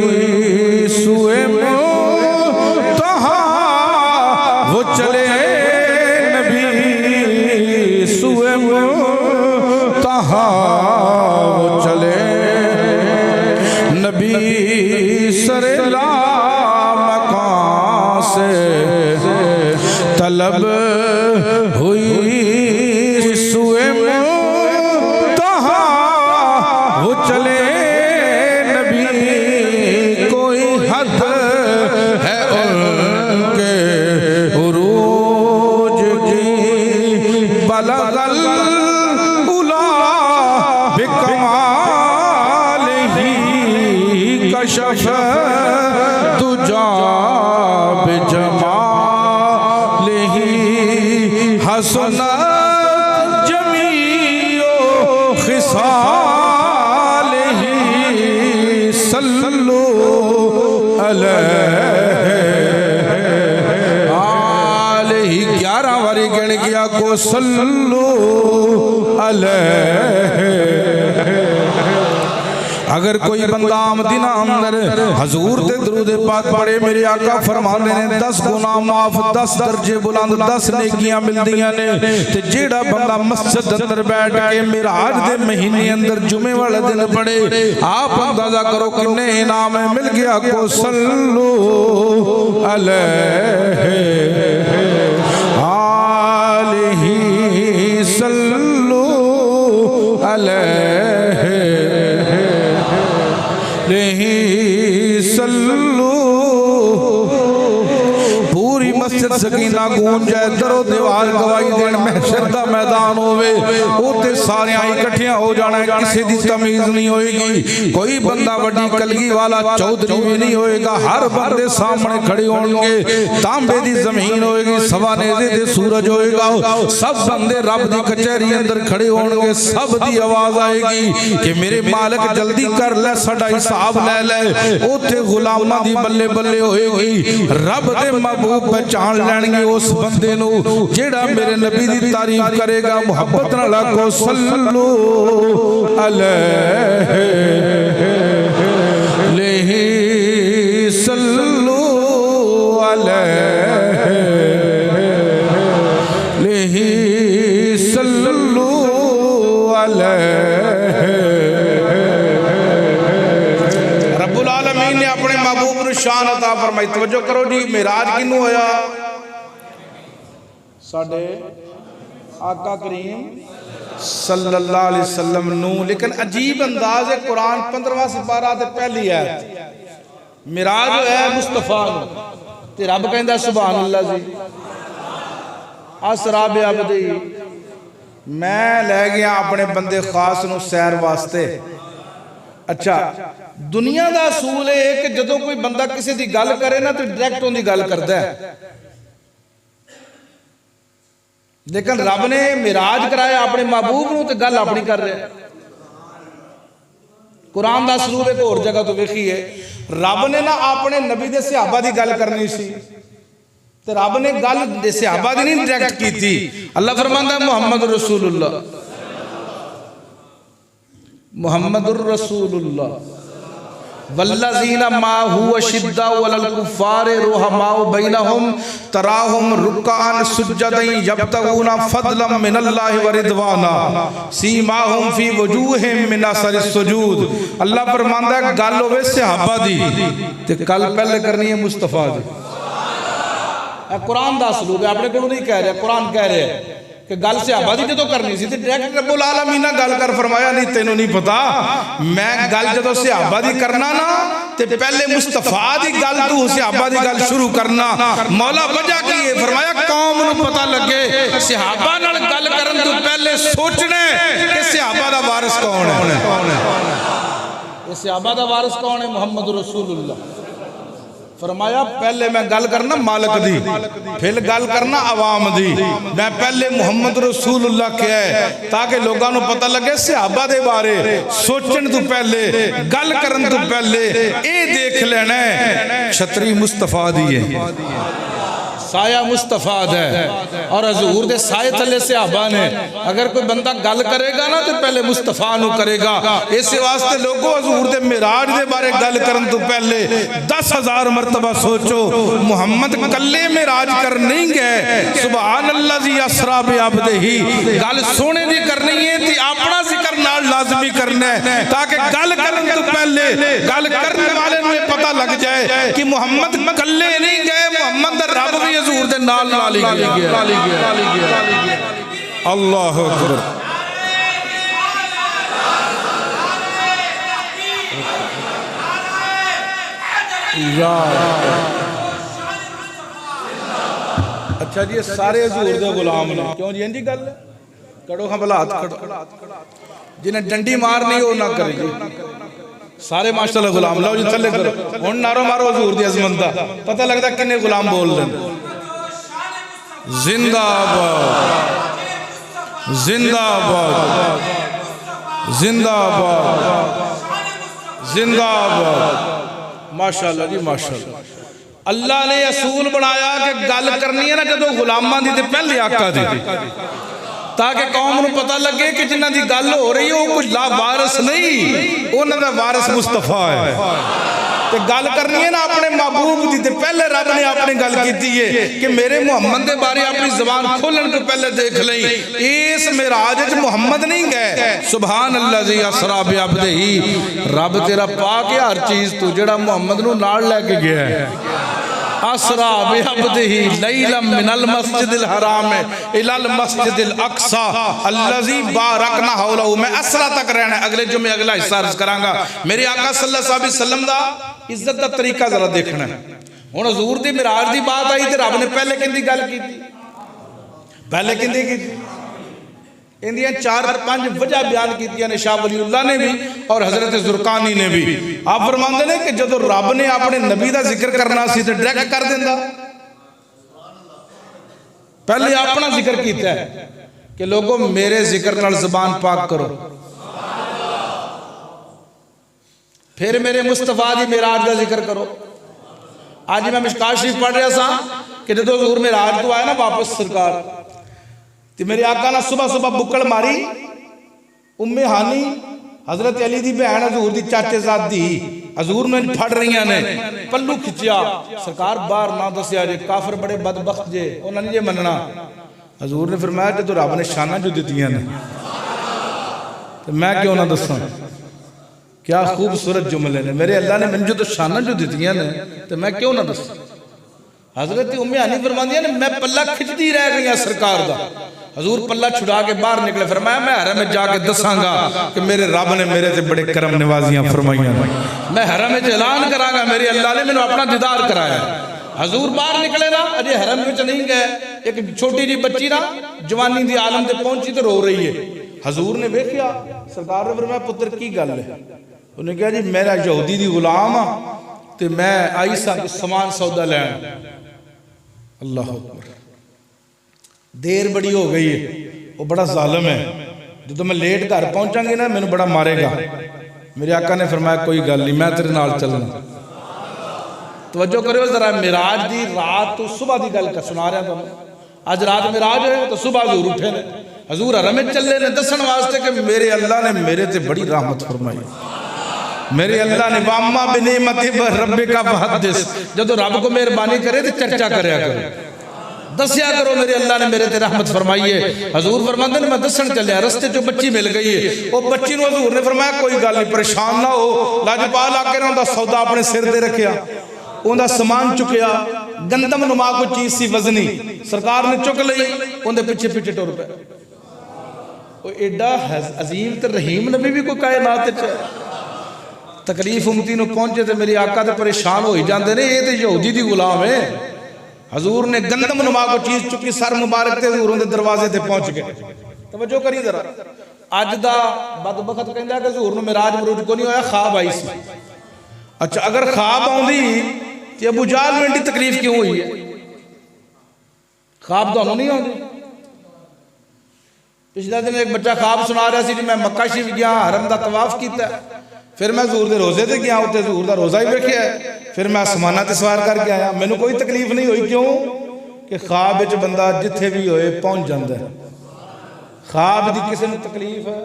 [SPEAKER 1] सुए मुंतहा वो चले नबी, सुए मुंतहा वो चले नबी, सरे ला मकान से तलब हुई, सुए मुंतहा वो चले नबी, कोई हद है उनके उरूज की। बलगल उला बिकमाल ही, कशफ तुजा बिजमाल ही, हसनत जमीओ खिसाल ही, सल्लल्लाहु मिल गया को सल्लू अलैहि। अगर कोई बंदा आमदीना अंदर हजूर ते दरूद पाक पढ़े, मेरे आका फरमाते ने 10 गुनाह माफ, 10 दर्जे बुलंद, 10 नेकियां मिलदियां ने। ते जेड़ा बंदा मस्जिद अंदर बैठ के मिराज दे महीने अंदर जुमे वाले दिन पढ़े, आप अंदाजा करो कितने इनाम है। मिल गया को सल्लू अलैहि आलिही सल्लू अलैहि सल्लू। पूरी मस्जिद सकीना गूंज जाए, दरो दीवार गवाही देन, महशर दा मैदान होवे, उते सारे इकट्ठियां हो जाना, किसी दी तमीज नहीं होएगी। कोई बंदा वड्डी कलगी वाला चौधरी भी नहीं होएगा, हर बंदे सामने खड़े होंगे। तांबे दी जमीन होएगी, सवा नेज़े दे सूरज होएगा, सब बंदे रब दी कचहरी अंदर खड़े होंगे। सब दी आवाज आएगी कि मेरे मालिक जल्दी कर ले, साडा हिसाब ले ले। उते गुलामां दी बल्ले बल्ले होएगी, रब दे महबूब पहचान लैणगे उस बंदे नू जेड़ा मेरे नबी दी तारीफ करेगा। मुहब्बत नाल आखो सल्लू अलैहि सल्लू अलैहि सल्लू अलैहि। रब्बुल आलमीन ने अपने महबूब नू शान अता फरमाई। तवज्जो करो जी, मेराज किनू होया? साडे आका करीम सल्लल्लाहु अलैहि वसल्लम नू। लेकिन अजीब अंदाज है, कुरान 15वां सिपारा ते पहली आयत, मेराज होया मुस्तफा नू ते रब कहंदा सुभान अल्लाह जी असरा बि अब्दी, मैं लै गया अपने बंदे खास नू सैर वास्ते। अच्छा, दुनिया का असूल है कि जदों कोई बंदा किसी की गल करे ना तो डायरैक्ट उनकी गल करता है, लेकिन रब ने मिराज कराया अपने महबूब नूं ते गल अपनी कर रहे। कुरान का असूल एक होर जगह तो वेखिए, रब ने ना अपने नबी दे सहाबा की गल करनी सी ते रब ने गल दे सहाबा दी नहीं डायरैक्ट की थी। अल्लाह फरमांदा मुहम्मद रसूलुल्लाह, मुहम्मदुर रसूलुल्लाह वल्लज़ीना माहु अशिद्दाउ अलल कुफ़्फ़ारि रुहमाउ बैनहुम तराहुम रुक्कान सुज्जदन यब्तगूना फदलन मिनल्लाहि व रिदवाना सीमाहुम फी वजूहिहिम मिन असरिस सुजूद। अल्लाह फरमांदा है गल होवे सहाबा दी ते गल पहले करनी है मुस्तफा दी। कुरान दा असलूब है, अपने कोलों नहीं कह रहा, कुरान कह रहा है कि गल सहाबा दी जो करनी सी डायरेक्ट रब्बुल आलमीन गल कर फरमाया नहीं तेनों नहीं पता, मैं गल जो सहाबा दी करना ना ते पहले मुस्तफा दी गल तू सहाबा दी गल शुरू करना। मौला वजह की है, फरमाया कौम नूं पता लगे सहाबा नाल गल करन तो पहले सोचना कि सहाबा दा वारिस कौन है। ये सहाबा दा वारिस कौन है? मुहम्मद रसूलुल्लाह। फरमाया पहले मैं गल करना मालिक दी, फिर गल करना आवाम दी। मैं पहले मुहम्मद रसूलुल्लाह क्या है ताकि लोगों को पता लगे सहाबा दे बारे सोचन तो पहले गल करन तो पहले ये देख लेना है छतरी मुस्तफा दी है, साया मुस्तफा है और हजूर दे साए थले सहाबा ने। अगर कोई बंदा गल करेगा ना तो पहले मुस्तफा नु करेगा। इस वास्ते लोगों हजूर दे मिराज दे बारे गल करन तो पहले 10,000 मरतबा सोचो मुहम्मद कल्ले मिराज कर नहीं गए। सुभान अल्लाह जी असरा बि अब्दिही गल सोने दी करनी है ते अपना जिक्र नाल लाजमी करना है ताकि गल करन तो पहले गल करने वाले नु पता लग जाए कि मुहम्मद कल्ले नहीं गए, मुहम्मद दा रब भी हजूर दे नाल नाल ही गया। अल्लाह अकबर। अच्छा जी, सारे हजूर दे गुलाम ने, क्यों जी? इंजी गल कड़ो हां भला हाथ खड़ो, जिन्हें डंडी मारनी हो ना करे जी। सारे माशाअल्लाह गुलाम। लो जी थले करो हुण नारो मारो हजूर दी अजमत दा, पता लगदा किन्ने गुलाम बोल रहे। जिंदाबाद जिंदाबाद जिंदाबाद जिंदाबाद। माशाअल्लाह जी माशाअल्लाह। अल्लाह ने असूल बनाया कि गल करनी है ना जो गुलामां दी ते पहले आका दी, ताकि कौम नूं पता लगे कि जिन्हां दी गल हो रही है वो कोई लावारिस नहीं, उन्हां दा वारिस मुस्तफा है। ते गल करनी है ना अपने महबूब दी ते पहले रब ने अपनी गल कीती है कि मेरे मुहम्मद के बारे अपनी जबान खोलन तो पहले देख लई। इस मेराज च मुहम्मद नहीं गए, सुभान अल्लाह जी असरा बिअब्दिही, रब तेरा पाक है हर चीज तू जेड़ा मुहम्मद नूं नाल लेके गया है। असरा बिअब्दिही लैलम मिनल मस्जिदिल हराम इलल मस्जिदिल अक्सा अल्लज़ी बारकना हौलहू। मैं असरा तक रहना, अगले जुमे अगला हिस्सा अर्ज करांगा। मेरे आका सल्लल्लाहु अलैहि वसल्लम दा इज्जत का तरीका जरा देखना है। हुण हजूर दी मिराज दी बात आई तो रब ने पहले किंदी गल की, पहले किंदी की इंदियां 4-5 वजह बयान कीतियां ने शाह वलीउल्लाह ने भी और हजरत जुरकानी ने भी। आप फरमाते ने कि जदों रब ने अपने नबी का जिक्र करना सी तो डायरेक्ट कर देंदा, पहले अपना जिक्र किया है कि लोगों मेरे जिक्र नाल ज़बान पाक करो, फिर मेरे मुस्तफा दी मेराज का जिक्र करो। आज मैं मिशकात शरीफ पढ़ रहा था कि जो हजूर मेराज तो आया ना वापस सरकार, तो मेरे आका ने सुबह सुबह बुक्कड़ मारी, उम्मे हानी हजरत अली दी भैन हजूर दी चाचेजादी हजूर में फड़ रही ने, पल्लू खिंचिया, सरकार बाहर ना दसिया जे, काफिर बड़े बदबख्त जे, उन्होंने जे मनना। हजूर ने फरमाया जो तो रब ने शाना जो दित्तियां ने तो मैं क्यों ना दसा। क्या खूबसूरत जुमले ने, मेरे अल्लाह ने मैंने जो तो शाना जो दित्तियां ने तो मैं क्यों ना दसा। हजरत उम्मे हानी फरमांदियां ने मैं पल्ला खिंचती रह गई सरकार दा। हजूर पल्ला छुड़ा के बाहर निकले, फरमाया मैं हरम में जाके दसांगा कि मेरे रब ने मेरे ते बड़े करम नवाजियां फरमाइयां, मैं हरम में ऐलान करांगा मेरे अल्लाह ने मैंने अपना दीदार कराया। हजूर बाहर निकले ना, अजे हरम में नहीं गए, एक छोटी जी बच्ची ना जवानी दी आलम ते पहुंची तो रो रही है। हजूर ने देखा, सरकार ने फरमाया पुत्र की गल है? उन्हें कहा जी मेरा यहूदी दी गुलाम आ ते मैं आई सा समान सौदा लैन। अल्लाह अकबर, देर बड़ी हो गई है, वो बड़ा जालिम है, जो मैं लेट घर पहुंचांगी ना मैंने बड़ा मारेगा। मेरे आका ने फरमाया कोई गल नहीं, मैं तेरे नाल चलना। तवज्जो करो जरा, मिराज दी रात तो सुबह की गल सुना रहा तुम। अज रात मिराज है तो सुबह हजूर उठे ने, हजूर हरम में चले ने दसन वास्ते कि मेरे अल्लाह ने मेरे ते बड़ी रहमत फरमाई। मेरे अल्लाह ने वाम्मा बिनिमति रब्बिका फहद्दिस, जदों रब को मेहरबानी करे तो चर्चा करया करो, दसिया करो मेरे अल्लाह ने मेरे ते रहमत फरमाई है। हजूर फरमाते ने मैं दसन चलिया, रस्ते चो बच्ची मिल गई है, वो बच्ची नूं हजूर ने फरमाया कोई गल नहीं परेशान ना हो, लजपाल आके ना उहदा सौदा अपने सिर ते रखिया, उहदा समान चुकिया, गंदम नुमा कोई चीज सी वजनी, सरकार ने चुक लई, उहदे पिछे पिछे टुर पे। वो एडा अजीम ते रहीम नबी भी कोई कायनात च तकलीफ उमती नूं पहुंचे तो मेरे आका तो परेशान हो ही जाते ने, ये तो यहूदी दी गुलाम है। हजूर ने गंदम नुमा को चीज चुकी, सर मुबारक ते हजूर दे दरवाजे ते पहुंच गए। तवज्जो करी जरा, अज दा बदबख्त कहंदा कि हजूर नूं मिराज मरूज को नहीं होया, ख्वाब आई सी। अच्छा अगर ख्वाब आउंदी ते अबू जहल नूं एडी तकलीफ क्यों हुई है? ख्वाब तुहानूं नहीं आउंदी? पिछले दिन एक बच्चा ख्वाब सुना रहा सी, मैं मक्का शरीफ गया, हरम दा तवाफ कीता, फिर मैं हजूर दे रोजे ते गया, उत्ते हजूर दा रोजा ही वेखिया, फिर मैं आसमाना ते सवार करके आया, मैनू कोई तकलीफ नहीं हुई। क्यों कि ख्वाब विच बंदा जिथे भी होए पहुंच जाता है, ख्वाब दी किसी नूं तकलीफ है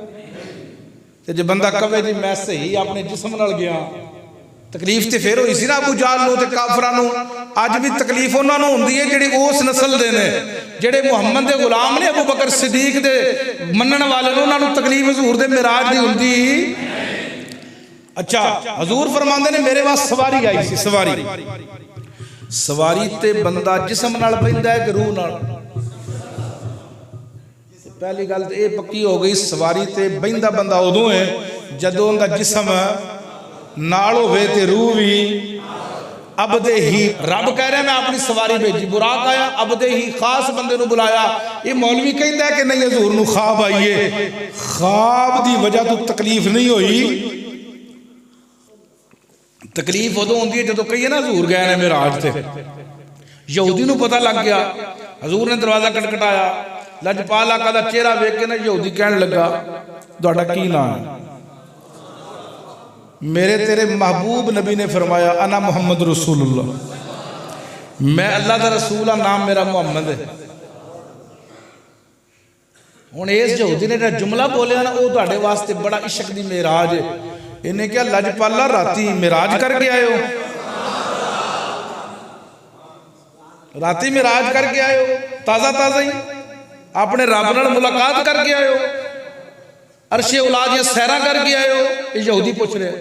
[SPEAKER 1] ते जे बंदा कवे जी मैं सही अपने जिस्म नाल गया, तकलीफ तो फिर हुई सी ना अबू जहल नूं ते काफरां नूं। अज भी तकलीफ उन्हां नूं हुंदी है जिहड़े उस नस्ल दे ने, जिहड़े मुहम्मद दे गुलाम ने, अबू बकर सिद्दीक दे मनण वाले ने, उन्हां नूं तकलीफ हजूर दे मिराज दी हुंदी। अच्छा हजूर फरमांदे ने मेरे वास्ते सवारी आई सी, सवारी सवारी ते बंदा जिस्म नाल बैठदा है कि रूह नाल? पहली गल तो यह पक्की हो गई, सवारी ते बैठदा बंदा उदों है जदों उहदा जिस्म नाल होवे ते रूह भी। अबदे ही रब कह रहा मैं अपनी सवारी भेजी, बुराक आया, अबदे ही खास बंदे नूं बुलाया। ये मौलवी कहंदा है कि नहीं हजूर नूं ख्वाब आई है, ख्वाब दी वजह तो तकलीफ नहीं हुई। तकलीफ उदों होंदी है जदों कहिए ना हजूर गए ने मिराज ते, यहूदी नूं पता लग गया, हजूर ने दरवाजा खटखटाया, लजपाल आका दा चेहरा वेख के ना यहूदी कहन लगा तुहाडा की नाम है? मेरे तेरे महबूब नबी ने फरमाया अना मुहम्मद रसूलुल्लाह। मैं अल्लाह का रसूल हाँ, नाम मेरा मुहम्मद है। हुण इस यहूदी ने जो जुमला बोलिया ना, वो तुहाडे वास्ते बड़ा इश्क दी मेराज है। इन्हें क्या लजपाला राती मेराज करके आए हो, राती मेराज करके आए हो, ताज़ा ताज़ा ही अपने रब नाल मुलाकात करके आए हो, अरशे औलाद या सैरा करके आए हो। ये यहूदी पूछ रहे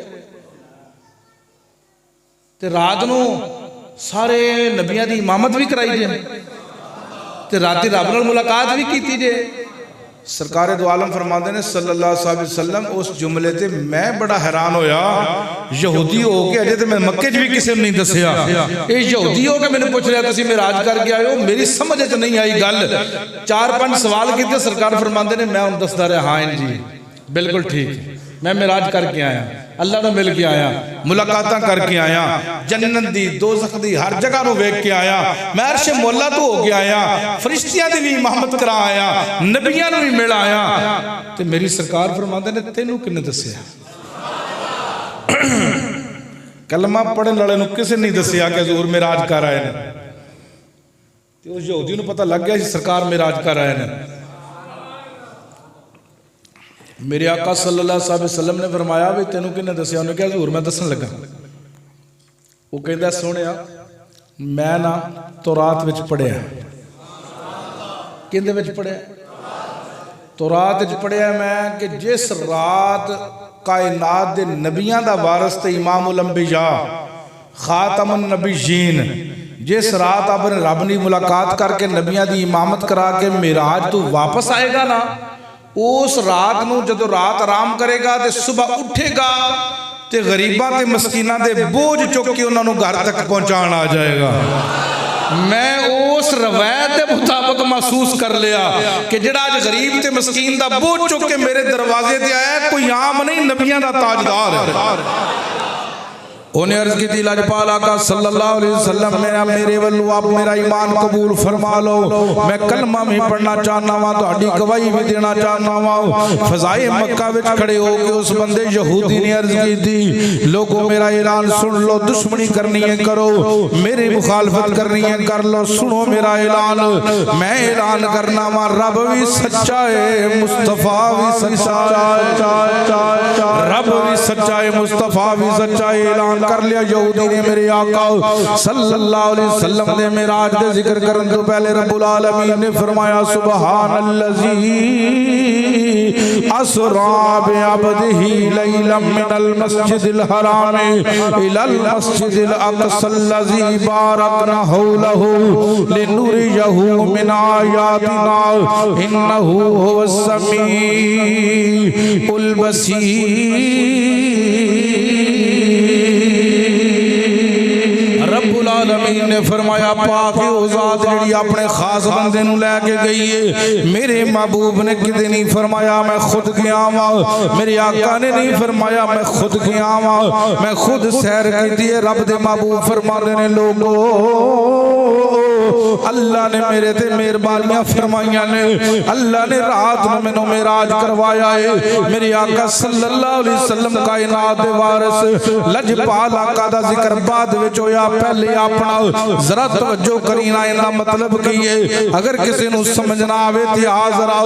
[SPEAKER 1] ते रात नूं सारे नबियां दी इमामत भी कराई जे ते राती रब नाल मुलाकात भी कीती जे। सरकार दो आलम फरमाते ने सल्लल्लाहु अलैहि वसल्लम, उस जुमले ते मैं बड़ा हैरान होया, यहूदी हो के अजे तो मैं मक्के च भी किसी ने नहीं दसिया, ये यहूदी हो के मैंने पूछ रहा तुसीं मेराज करके आए हो, मेरी समझ च नहीं आई गल। 4-5 सवाल किए, सरकार फरमाते ने मैं उन्हें दसदा रहा, हाँ जी बिल्कुल ठीक, मैं मेराज करके आया, अल्लाह ने मिल के आया, मुलाकात करके आया, जन्नत दी दोज़ख दी हर जगह नूं वेख के आया, मैं अर्श मौला तो हो के आया, फरिश्तियां दी भी इमामत करा आया, नबियां नूं भी मिल आया। ते मेरी सरकार फरमांदे ने तैनूं किन्ने दस्सिया? कलमा पढ़न वाले नूं किसे नहीं दस्सिया कि हजूर मेराज कर आए ने। ते उस यहूदी नूं पता लग गया सरकार मेराज कर आए ने। मेरे आका सल्लल्लाहु अलैहि वसल्लम ने फरमाया भी तेनों किन्ने दस्सिया? उन्हें कहा हजूर मैं दसन लगा। वो कहता सुनिया मैं ना तौरात विच पढ़िया। किंदे विच पढ़िया? तौरात विच पढ़िया मैं कि जिस रात कायनात दे नबियां दा वारिस ते इमामुल अंबिया खातमुन नबीयीन, जिस रात अपने रब की मुलाकात करके नबियां दी इमामत करा के मेराज तो वापस आएगा ना, उस रात नूं जदों रात आराम करेगा तो सुबह उठेगा तो गरीबां ते मस्कीनां दे बोझ चुक के उन्होंने घर तक पहुँचाण आ जाएगा। मैं उस रवायत के मुताबिक महसूस कर लिया कि जिहड़ा अज गरीब ते मस्कीन दा बोझ चुक के मेरे दरवाजे ते आया कोई आम नहीं, नबियां दा ताजदार है। उन्हें अर्ज की लजपाल आका सल्लल्लाहु अलैहि वसल्लम मेरे वालों आप मेरा ईमान कबूल फरमा लो, मैं कलमा भी पढ़ना चाहना वा, तुहाडी गवाही भी देना चाहना वा। फजाए मक्का विच खड़े हो के उस बंदे यहूदी ने अर्ज की थी, लोगों मेरा ऐलान सुन लो, दुश्मनी करनी है करो, मेरी मुखालफत करनी है कर लो, सुनो मेरा ऐलान, मैं ऐलान करना वा रब भी सच्चा है, मुस्तफा भी सच्चा है, रब भी सच्चा है, मुस्तफा भी सच्चा है। ऐलान कर लिया यहूदी ने मेरे आका सल्लल्लाहु अलैहि वसल्लम ने मेराज दे जिक्र करन तो पहले रब्बुल आलमीन ने फरमाया सुबहानल्लज़ी असरा बिअब्दिही लैलन मिनल मस्जिदिल हराम इलल मस्जिदिल अक़सल्लज़ी बारकना हौलहु लिनुरियहु मिन आयातिना इन्नहु हुवस समीउल बसीर। रब्बुल आलमीन ने फरमाया पाक है ओ ज़ात जिहड़ी अपने खास बंदे नूं लैके गई है। मेरे महबूब ने किते नहीं फरमाया मैं खुद गया वा, मेरे आका ने नहीं फरमाया मैं खुद गया वा, मैं खुद सैर की है। रब दे महबूब फरमाते ने लोगो अल्लाह ने मेरे ते मेहरबानियां फरमाइयां ने, अल्लाह ने रात में मैनू मेराज करवाया है। मेरे आका सल्लल्लाहु अलैहि वसल्लम कायनात दे वारिस लजपाल आका दा जिक्र बाद विच होया, पहले अपना जरा तवज्जो करीना इहदा मतलब की है। अगर किसी नू समझना आवे ते आ जरा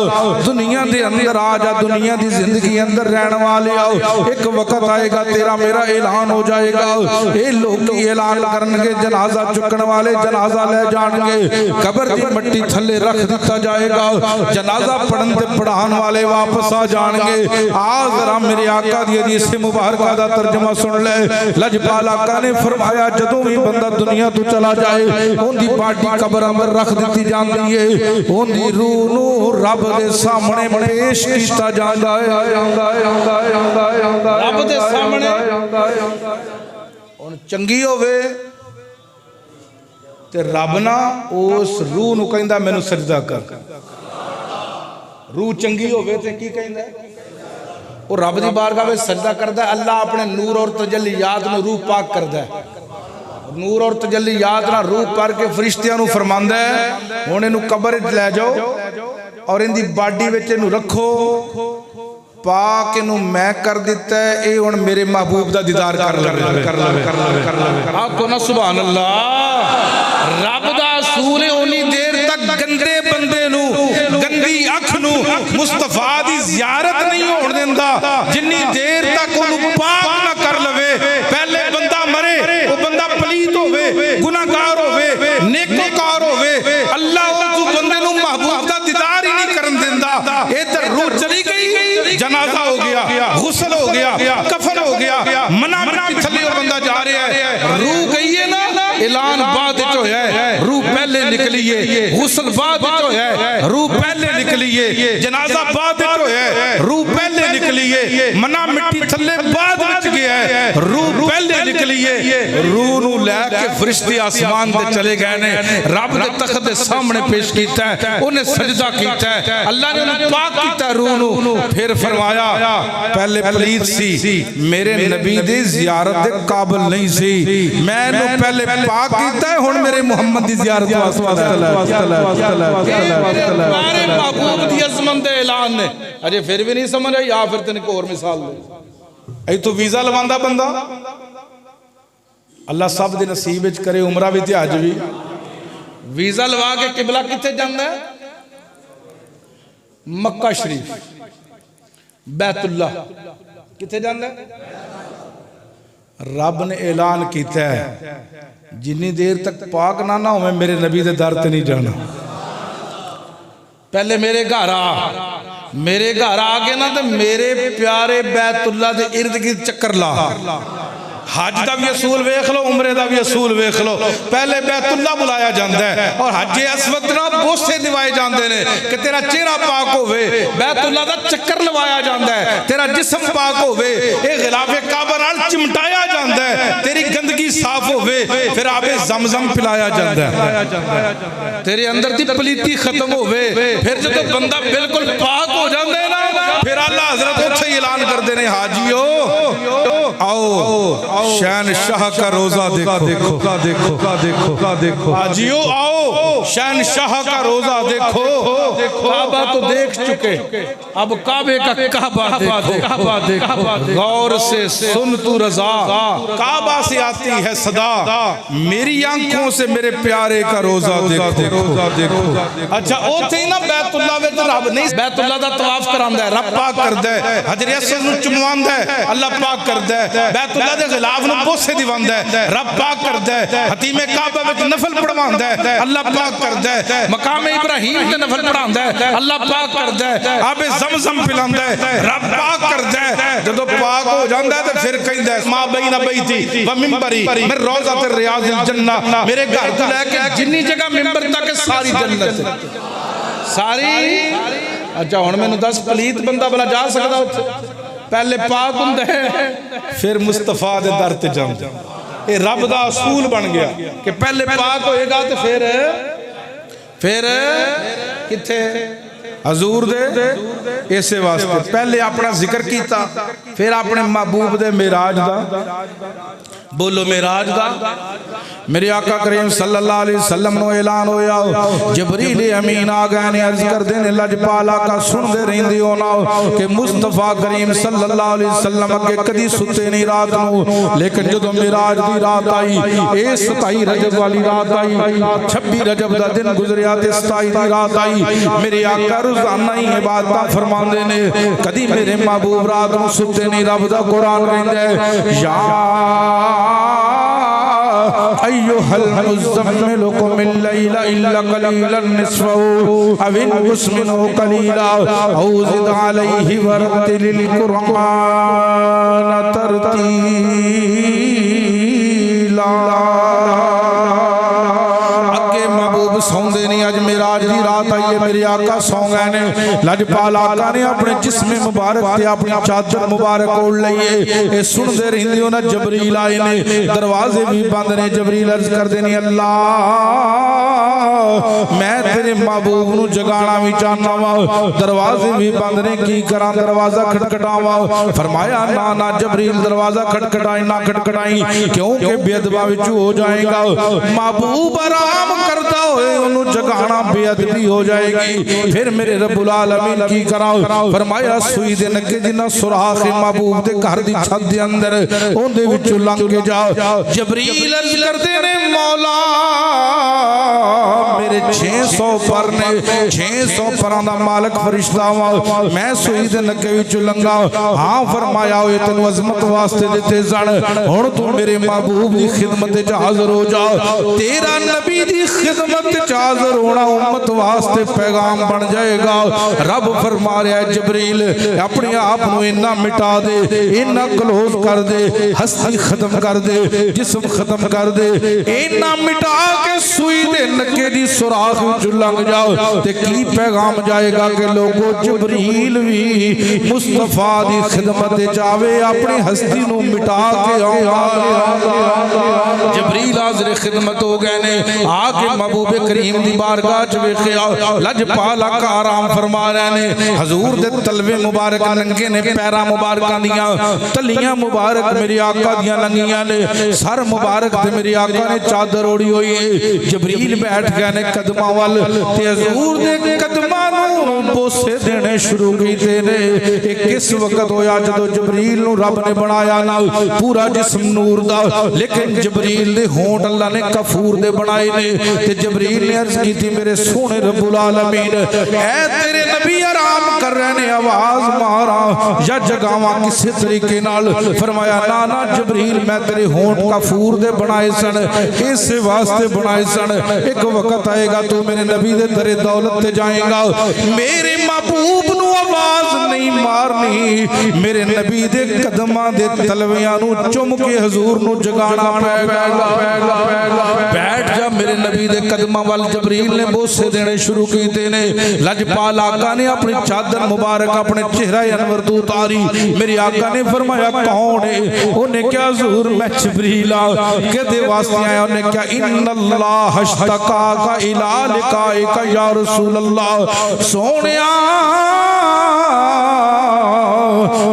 [SPEAKER 1] दुनिया दे अंदर आ जा, दुनिया दी जिंदगी अंदर रहने वाले आओ, एक वक्त आएगा तेरा मेरा ऐलान हो जाएगा। ये लोग ऐलान करनगे, जनाजा चुकन वाले जनाजा ले जाएंगे, कब्र दी मिट्टी थले रख दिता जाएगा, जनाजा पढ़न ते पढ़ान वाले वापस आ जाएंगे। आ जरा मेरे आका दी हदीस मुबारक दा तर्जुमा सुन ले। लजपाल आका ने फरमाया जदों भी बंदा दुनिया तो चला जाए उनकी बाडी कब्र अंदर रख दी जाती है, उनकी रूह नू रब दे सामने पेश किया जाता है, रब दे सामने हुण चंगी होवे ते रब ना उस रूह नू कहंदा मैनू सजदा कर। रूह चंगी होवे ते की कहंदा? वो रब दी बारगाह में सजदा करदा। अल्लाह अपने नूर और तजल्लियात में रूह पाक करदा है, नूर और तजल्लियात ना रूह भर के फरिश्तियां नू फरमांदा है हुण इनू कब्र च लै जाओ और इनदी बाडी विच इनू रखो पाक इनू मैं कर दिता है, ये हुण मेरे महबूब दा दीदार कर लवे। आखो ना सुभान अल्लाह। रब दा असूल है उन्नी देर तक गंदे बंदे नू, गंदी अख नू मुस्तफा दी ज़ियारत नहीं होण दिंदा जिन्नी देर तक उन्नू पाक ना कर लवे। पहले बंदा मरे, वो बंदा पलीत होवे, गुनाहगार होवे, नेकोकार होवे, अल्लाह उस बंदे नू महबूब दा दीदार ही नहीं करन दिंदा। इधर रूह चली गई, जनाजा हो गया, गुस्ल हो गया, कफन हो गया, मना मिट्टी थल्ले बंदा जा रहा है। रूह गई है ना, ऐलान बाद विच होया है, रूह पहले निकली है, गुस्ल बाद विच होया है, रूह पहले निकली है, जनाजा बाद विच होया है, रूह पहले निकली है, मना मिट्टी थल्ले बाद विच गया है, रूह पहले निकली है। रूह नू लेके फरिश्ते आसमान ते चले गए ने, रब दे तख्त दे सामने पेश कीता है, उन्हें सजदा कीता है, अल्लाह ने उन्हें पाक कीता रूह नू। फिर फरमाया पहले पलीत सी, मेरे नबी दी ज़ियारत दे काबिल नहीं सी, मैं इनू पहले पाक कीता है, हुण मेरे मुहम्मद दी ज़ियारत वास्ते मेरे महबूब दी अज़मत दे ऐलान ने। अजे फिर भी नहीं समझ आई, या फिर तेन होर मिसाल दे। ऐ तो वीज़ा लवांदा बंदा, अल्लाह सब दे नसीब विच करे उमरा भी ते हज भी। वीज़ा लवा के किबला किथे जांदा है? मक्का शरीफ, बैतुल्ला किथे जांदा है? रब ने ऐलान किया है जिन्नी देर तक पाक ना ना होवे मेरे नबी दे दर ते नहीं जाना। पहले मेरे घर आ, मेरे घर आके ना तो मेरे प्यारे बैतुल्ला दे इर्द गिर्द चक्कर ला। हज का भी असूल वेख लो, उमरे का भी असूल वेख लो। पहले बैतुल्ला बुलाया जाता है और हजे अस्वद ना बोसे दिवाए जाते हैं कि तेरा चेहरा पाक होवे, बैतुल्ला का चक्कर लवाया जाता है, तेरा जिस्म पाक होवे, ये गिलाफे काबा नाल चिमटाया जाता है, तेरी गंदगी साफ होवे, फिर आबे ज़मज़म पिलाया जाता है, तेरे अंदर की पलीती खत्म होवे, फिर जब बंदा बिल्कुल पाक हो जाता है ना, फिर अल्लाह हज़रत उत्थे ही ऐलान करते हैं, हाजियो आओ शहनशाह का रोजा देखो, देखो का देखो का देखो का देखो, हाजियो आओ शहनशाह का रोजा देखो। काबा तो देख चुके, अब काबे का काबा देखो, गौर से सुन तू रजा, काबा से आती है सदा, मेरी आंखों से मेरे प्यारे का रोजा देखो। अच्छा ओथे ही ना बैतुल्ला विच रब नहीं बैतुल्ला दा तवाफ करांदा है, रब पाक करदा है, हजरे अस्वद नूं चुमवांदा है, अल्लाह पाक करदा है, बैतुल्ला दे गिलाफ नूं बोसे दिवांदा है, रब पाक करदा है, हतीमे काबा विच नफल पढ़वांदा है, अल्लाह पाक करदा है, मकाम इब्राहिम ते नफल पढ़ांदा है, अल्लाह पाक करदा है, आबे ज़मज़म पिलांदा है, रब पाक करदा है। जदों पाक हो जांदा है ते फिर कहंदा है मा बैना बैती व मिंबरी मैं रोज़ा ते रियाज़िल जन्नह, मेरे घर तो लेके जिन्नी जगह मिंबर तक सारी जन्नत सारी। अच्छा हुण मैनूं दस पलीत बंदा भला जा सकदा उत्थे? पहले पाक हुंदा है फिर मुस्तफा दे दर ते जांदा। ये रब दा असूल बन गया कि पहले पाक होएगा तो फिर किथे हजूर दे। इसे वास्ते पहले अपना जिक्र कीता, फिर अपने महबूब दे मेराज दा। बोलो मेराज दा। मेरे आका करीम सल्लल्लाहु अलैहि वसल्लम नो ऐलान होया, जबरील अमीन आ गए ने अर्ज कर देने लजपाल आका सुनदे रहिंदे हो ना कि मुस्तफा करीम सल्लल्लाहु अलैहि वसल्लम अगे कदी सुते नहीं रात नू, लेकिन जदों मेराज दी रात आई, ए 27 रजब वाली रात आई, 26 रजब दा दिन गुजरिया ते 27 दी रात आई, मेरे आका रोजाना ही इबादत फरमांदे ने, कदी मेरे महबूब रात नू सुते नहीं। रब दा कुरान कहंदा है या अय्युहल मुज़म्मिल कुमिल लैला इल्ला कलीलन निस्फहु अव इंकुस मिनहु कलीला औ ज़िद अलैहि वरतिलिल कुरआन तरतीला। अगे महबूब सौंदे नहीं, अज मेराज दी रात आई है, मेरे आका सौ गए ने। लजपाल आका ने अपने जिस्म मुबारक ते अपनी चादर मुबारक ओढ़ लईए। ए सुनदे रहिंदे हो ना जबरील आए ने, दरवाजे भी बंद ने। जबरील अर्ज करदे ने अल्लाह मैं तेरे महबूब नू जगाना भी चाहना वा, दरवाजे भी बंद ने, की करा दरवाजा खटखटावा? फरमाया ना ना जबरील दरवाजा खटखटाई ना खटखटाई, क्योंकि बेअदबा विच हो जाएगा। महबूब आराम करता होए ओनू जगाना बेअदबी हो जाए। जाएगी। फिर मेरे रब्बुल आलमीन की कराओ फरमाया सुई दे नगे जिन्ना सुराख महबूब दे घर दी छत दे अंदर ओंदे विचों लंघ के जाओ। जबरील अर्ज करते ने मौला मेरे 600 पर ने 600 परां दा मालिक फरिश्ता वा मैं सुई दे नगे विचों लंघा। हाँ फरमाया ओए तैनूं अज़मत वास्ते दिते सन हुण तू मेरे महबूब दी खिदमत च हाज़र हो जा। तेरा नबी दी खिदमत च हाज़र होना उम्मत वास्ते पैगाम बन जाएगा। रब फरमा रहा है जबरील अपने आप नूं इन्ना मिटा दे इन्ना क्लोज कर दे हस्ती खत्म कर दे जिस्म खत्म कर दे इन्ना मिटा के सुई दे नके दी सुराख विच लंघ जाओ। ते की पैगाम जाएगा कि लोगों जबरील भी मुस्तफा दी खिदमत च आवे अपनी हस्ती नूं मिटा के जबरील हाज़िर खिदमत हो गए ने आके महबूब करीम दी बारगाह च वेखिया लजपाल आका आराम फरमा रहे ने। हजूर दे तलवे मुबारक नंगे ने पैरां मुबारकां दियां तलियां मुबारक मेरे आका दियां लंगियां ने सर मुबारक ते मेरे आका ने चादर ओढ़ी हुई है। जबरील बैठ गए ने कदमां वल ते हजूर दे कदमां नूं बोसे देने शुरू कीते ने। किस वक्त होया जदों जबरील नूं रब ने बनाया ना पूरा जिस्म नूर दा लेकिन जबरील दे होंठ अल्लाह ने कफूर दे बनाए ने। ते जबरील ने अर्ज की थी मेरे सोने रब्बुल आलमीन ऐ तेरे नबी आराम कर रहे ने आवाज मारा या जगावा किसी तरीके नाल। फरमाया ना ना जबरील मैं तेरे होंठ कफूर दे बनाए सन इस वास्ते बनाए सन एक वक्त आएगा तू मेरे नबी दे दरे दौलत ते जाएगा मेरे महबूब नूं आवाज नहीं मारनी मेरे नबी दे कदमां दे तलवियां नूं चुम के हजूर नूं जगाना पैगा। बैठ जा मेरे नबी दे कदमां वल जबरील ने बोसे देने शुरू कीते ने। लजपाल आका ने अपनी चादर मुबारक अपने चेहरा अनवर तो उतारी। मेरे आका ने फरमाया कौन है? उन्हें क्या हजूर मैं जबरील कहदे वास्ते आया। उन्हें क्या इन्नल्लाह अश्तकाका इला लिकाइका या रसूल अल्लाह सोनिया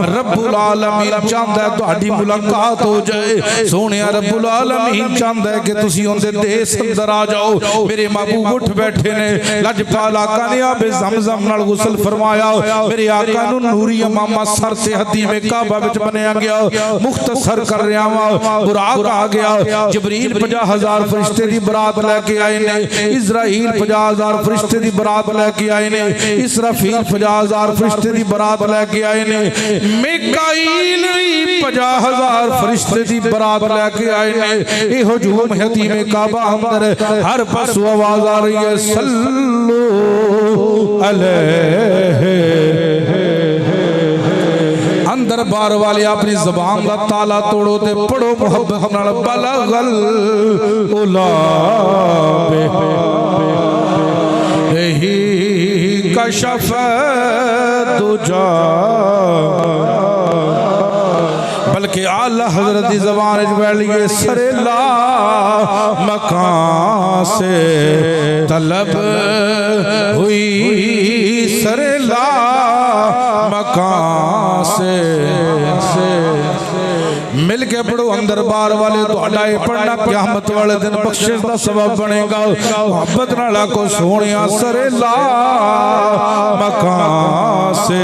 [SPEAKER 1] रब्बुल आलमीन चाहता है तुहाडी मुलाकात हो जाए। सोने रब्बुल आलमीन चाहता है कि तुसी उनदे देश अंदर आ जाओ। मेरे महबूब उठ बैठे ने। लजपाल आका ने आबे ज़मज़म नाल गुसल फरमाया। मेरे आका नूं नूरी इमामा सर से हदीमे काबा विच बनया गया। मुख्तसर कर रहा वा बुराक आ गया। जबरील 50,000 फरिश्ते दी बरात लेके आए ने। इज़राइल 50,000 फरिश्ते दी बरात लेके आए ने। इसराफील 50,000 फरिश्ते दी बरात लेके आए ने। मिकाईल 50,000 फरिश्ते दी बरात लेके आए ने। ए हुजूम हतीमे काबा अंदर हर पासों आवाज आ रही है सल्लू अलैहि। अंदर बार वाले अपनी ज़बान का ताला तोड़ो ते पढ़ो मुहब्बत नाल बलगल उला ही कशफ दुजा। बल्कि आला हजरत की ज़बान बैठिए सरेला मकान से तलब हुई सरेला मकान से मिल के पढ़ो अंदर बार वाले तुहाडा पढ़ना क़यामत वाले दिन बख्शिश का सबब बनेगा। मोहब्बत नाल को सोनिया सरेला मकान से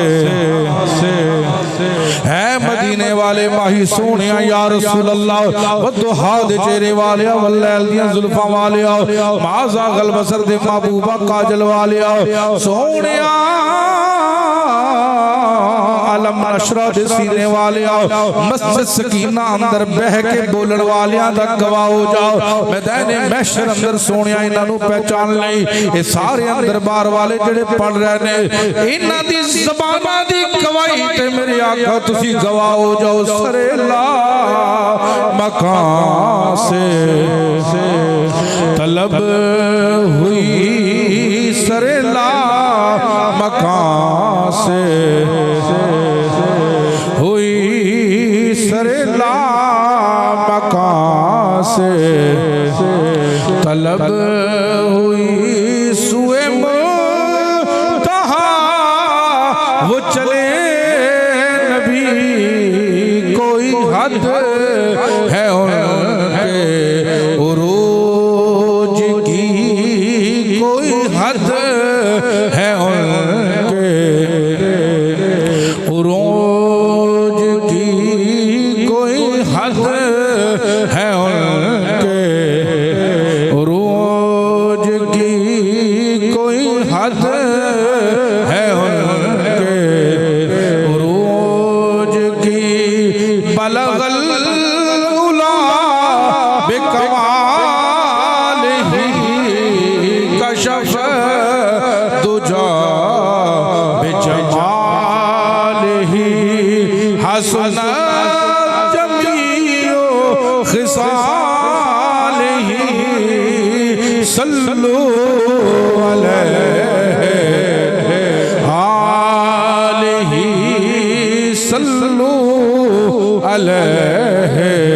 [SPEAKER 1] है मदीने वाले माही सोने या रसूल अल्लाह वदुहा दे चेहरे वाले वल्लैल दी जुल्फां वाले माज़ा गल बसर दे महबूबा काजल वाले सोने आलम नशरा दे सीने वाले मस्जिद सकीना अंदर बह के बोलन वालियां दा गवाह हो जाओ। मैदाने महशर अंदर सोनिया इन्हां नूं पहचान लई। ये सारे अंदर बार वाले जेड़े पढ़ रहे ने इन्हां दी ज़बानां दी गवाही ते मेरे आका तुसी गवाह हो जाओ। सरेला मकान से तलब हुई सरेला मकान से हुई सरेला मकान से तलब हुई सुए मुतहा वो चले नबी कोई हद है उनके उरूज की कोई हद हसना जमीओ खिसालिही सल्लु अलैहि आलिही सल्लु अलैहि